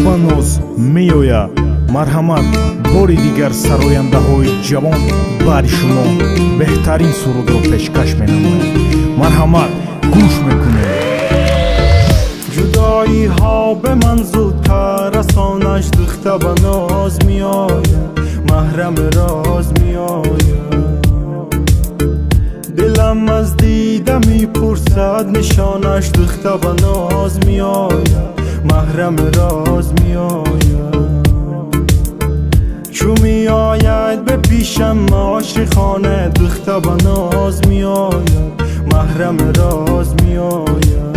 ба ноз меояд марҳамат бори дигар сарояндаҳои ҷавон баъди шумо беҳтарин сурудро пешкаш менамояд. марҳамат гӯш мекунед. ҷудоиҳо бе ман зудтар расонаш духта ба ноз меояд маҳрами роз меояд. дилам аз дида мепурсад нишонаш духта ба ноз меояд маҳрами роз меояд. чу меояд бе пишам ошиқона духта ба ноз меояд маҳрами роз меояд.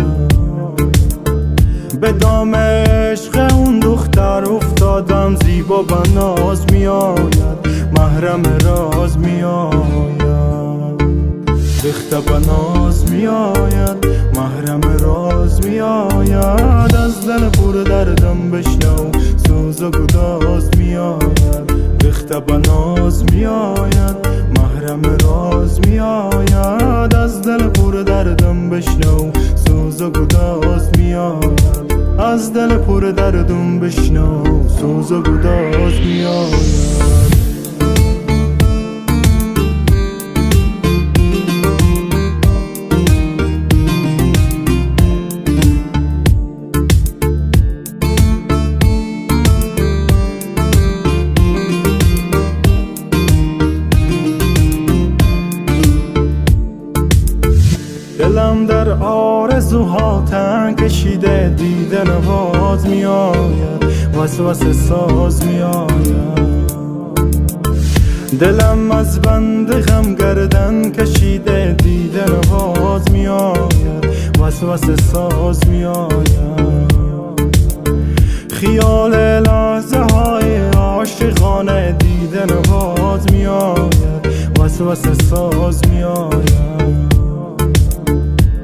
به دام عشق اون دختر افتادم زیبا به ناز میآید محرم راز میآید ریخته به ناز میآید محرم راز میآید. از دل پر دردم بشنو سوز و گداز میآید ریخته به ناز میآید محرم راز میآید. از دل پر دردم بشنو سوز و گداز میآید از دل پر دردم بشنو سوز و گداز میآید. دلم در آرزوها تن کشیده دیده نواز می آید وسوسه ساز می آید. دلم از بند غم گردن کشیده دیده نواز می آید وسوسه ساز می آید. خیال لحظه های عاشقانه دیده نواز می آید وسوسه ساز می آید.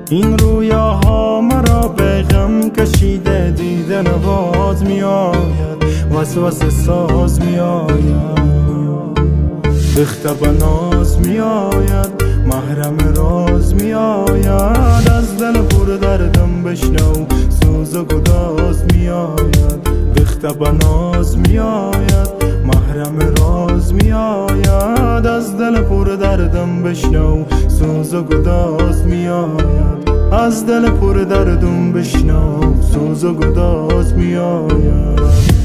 این رویاها مرا به غم کشیده دیده نواز می آید وسوسه ساز می آید. ریخته به ناز می آید محرم راز می آید. از دل پر دردم بشنو سوز و گداز می آید ریخته به ناز می آید محرم راز می آید. از دل پر دردم بشنو سوز و گداز می آید از دل پر دردم بشنو سوز و گداز می آید.